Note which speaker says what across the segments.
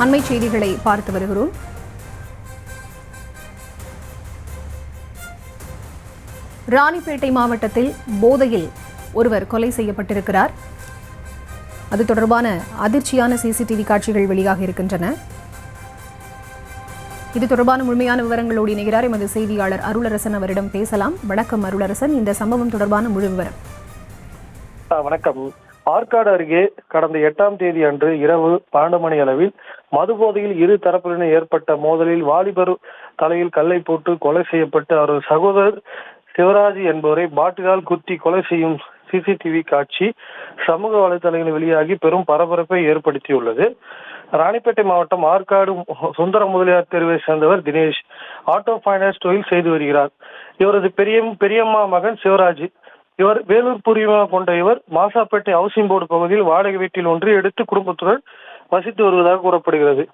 Speaker 1: அண்மை செய்திகளை பார்த்து வருகிறோம். ராணிப்பேட்டை மாவட்டத்தில் போதையில் ஒருவர் கொலை செய்யப்பட்டிருக்கிறார். அது தொடர்பான அதிர்ச்சியான சிசிடிவி காட்சிகள் வெளியாக இருக்கின்றன. இது தொடர்பான முழுமையான விவரங்களோடு இணைகிறார் எமது செய்தியாளர் அருளரசன். அவரிடம் பேசலாம். வணக்கம் அருளரசன், இந்த சம்பவம் தொடர்பான முழு விவரம்.
Speaker 2: வணக்கம். ஆற்காடு அருகே கடந்த 8ஆம் தேதி அன்று இரவு 12 மணி அளவில் மதுபோதையில் இரு தரப்பினரிடையே ஏற்பட்ட மோதலில் வாலிபர் தலையில் கல்லை போட்டு கொலை செய்யப்பட்டு அவரது சகோதரர் சிவராஜ் என்பவரை பாட்டிலால் குத்தி கொலை செய்யும் சிசிடிவி காட்சி சமூக வலைதளங்களில் வெளியாகி பெரும் பரபரப்பை ஏற்படுத்தியுள்ளது. ராணிப்பேட்டை மாவட்டம் ஆற்காடு சுந்தர முதலியார் தெருவை சேர்ந்தவர் தினேஷ் ஆட்டோ பைனான்ஸ் தொழில் செய்து வருகிறார். இவரது பெரியம்மா மகன் சிவராஜ். இவர் வேலூர் பூர்வீகமாக கொண்ட இவர் மாசாப்பேட்டை ஹவுசிங் போர்டு பகுதியில் வாடகை வீட்டில் ஒன்று எடுத்து குடும்பத்துடன் வசித்து வருவதாக கூறப்படுகிறது.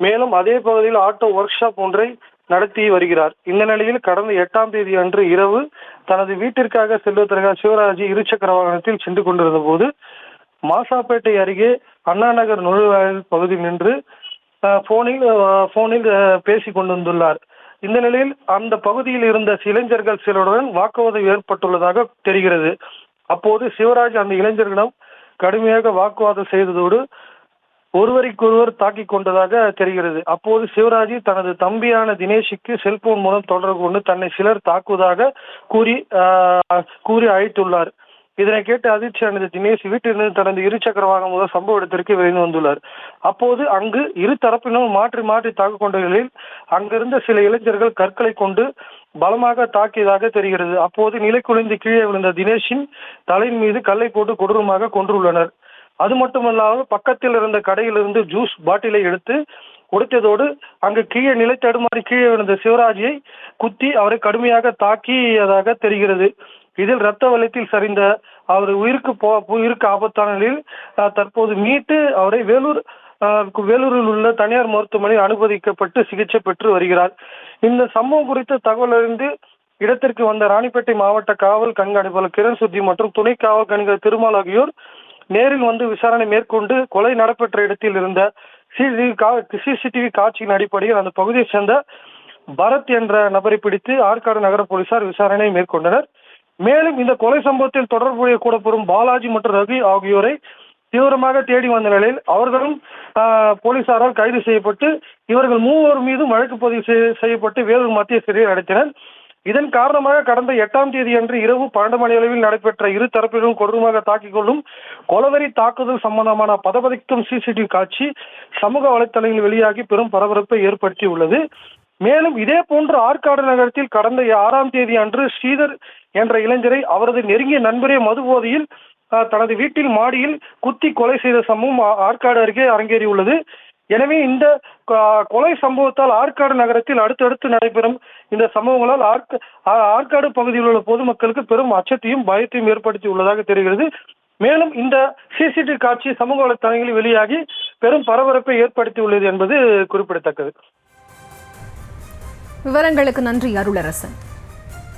Speaker 2: மேலும் அதே பகுதியில் ஆட்டோ ஒர்க் ஷாப் ஒன்றை நடத்தி வருகிறார். இந்த நிலையில் கடந்த 8ஆம் தேதி அன்று இரவு தனது வீட்டிற்காக செல்வதற்காக சிவராஜ் இருசக்கர வாகனத்தில் சென்று கொண்டிருந்த போது மாசாப்பேட்டை அருகே அண்ணா நகர் நுழைவாயில் பகுதியில் நின்று போனில் பேசிக் கொண்டிருந்துள்ளார். இந்த நிலையில் அந்த பகுதியில் இருந்த இளைஞர்கள் சிலருடன் வாக்குவாதம் ஏற்பட்டுள்ளதாக தெரிகிறது. அப்போது சிவராஜ் அந்த இளைஞர்களிடம் கடுமையாக வாக்குவாதம் செய்ததோடு ஒருவருக்கொருவர் தாக்கிக் கொண்டதாக தெரிகிறது. அப்போது சிவராஜ் தனது தம்பியான தினேஷுக்கு செல்போன் மூலம் தொடர்பு கொண்டு தன்னை சிலர் தாக்குவதாக கூறி அழைத்துள்ளார். இதனை கேட்டு அதிர்ச்சியானது தினேஷ் வீட்டிலிருந்து தனது இருசக்கர வாகனம் முதல் சம்பவ இடத்திற்கு விரைந்து வந்துள்ளார். அப்போது அங்கு இரு தரப்பினரும் மாற்றி மாற்றி தாக்கிக் கொண்ட நிலையில் அங்கிருந்த சில இளைஞர்கள் கற்களை கொண்டு பலமாக தாக்கியதாக தெரிகிறது. அப்போது நிலை குலைந்து கீழே விழுந்த தினேஷின் தலையின் மீது கல்லை போட்டு கொடூரமாக கொன்றுள்ளனர். அது மட்டுமல்லாமல் பக்கத்தில் இருந்த கடையிலிருந்து ஜூஸ் பாட்டிலை எடுத்து கொடுத்ததோடு அங்கு கீழே நிலை தடுமாறி கீழே விழுந்த சிவராஜியை குத்தி அவரை கடுமையாக தாக்கியதாக தெரிகிறது. இதில் இரத்த வெள்ளத்தில் சரிந்த அவர் உயிருக்கு ஆபத்தான நிலையில் தற்போது மீட்டு அவரை வேலூரில் உள்ள தனியார் மருத்துவமனையில் அனுமதிக்கப்பட்டு சிகிச்சை பெற்று வருகிறார். இந்த சம்பவம் குறித்த தகவல் அறிந்து இடத்திற்கு வந்த ராணிப்பேட்டை மாவட்ட காவல் கண்காணிப்பாளர் கிரண் சுத்தி மற்றும் துணை காவல் கண்காணி திருமால் ஆகியோர் நேரில் வந்து விசாரணை மேற்கொண்டு கொலை நடைபெற்ற இடத்தில் இருந்த சிசிடிவி காட்சியின் அடிப்படையில் அந்த பகுதியை சேர்ந்த பரத் என்ற நபரை பிடித்து ஆற்காடு நகர போலீசார் விசாரணை மேற்கொண்டனர். மேலும் இந்த கொலை சம்பவத்தில் தொடர்புடைய கூடப்பெறும் பாலாஜி மற்றும் ரவி ஆகியோரை தீவிரமாக தேடி வந்த நிலையில் அவர்களும் போலீசாரால் கைது செய்யப்பட்டு இவர்கள் மூவர் மீதும் வழக்கு பதிவு செய்யப்பட்டு வேலூர் மத்திய சிறையில் அடைத்தனர். இதன் காரணமாக கடந்த 8ஆம் தேதி அன்று இரவு 12 மணி அளவில் நடைபெற்ற இரு தரப்பிலும் கொடூரமாக தாக்கிக் கொள்ளும் கொலவெறி தாக்குதல் சம்பந்தமான பதபதிக்கும் சிசிடிவி காட்சி சமூக வலைத்தளங்களில் வெளியாகி பெரும் பரபரப்பை ஏற்படுத்தியுள்ளது. மேலும் இதே போன்று ஆற்காடு நகரத்தில் கடந்த 6ஆம் தேதி அன்று ஸ்ரீதர் என்ற இளைஞரை அவரது நெருங்கிய நண்பரே மதுபோதையில் தனது வீட்டில் மாடியில் குத்தி கொலை செய்த சம்பவம் ஆற்காடு அருகே அரங்கேறியுள்ளது. எனவே இந்த கொலை சம்பவத்தால் ஆற்காடு நகரத்தில் அடுத்தடுத்து நடைபெறும் இந்த சம்பவங்களால் ஆற்காடு பகுதியில் உள்ள பொதுமக்களுக்கு பெரும் அச்சத்தையும் பயத்தையும் ஏற்படுத்தி உள்ளதாக தெரிகிறது. மேலும் இந்த சிசிடிவி காட்சி சமூக வலைத்தளங்களில் வெளியாகி பெரும் பரபரப்பை ஏற்படுத்தி உள்ளது என்பது குறிப்பிடத்தக்கது.
Speaker 1: விவரங்களுக்கு நன்றி அருளரசன்.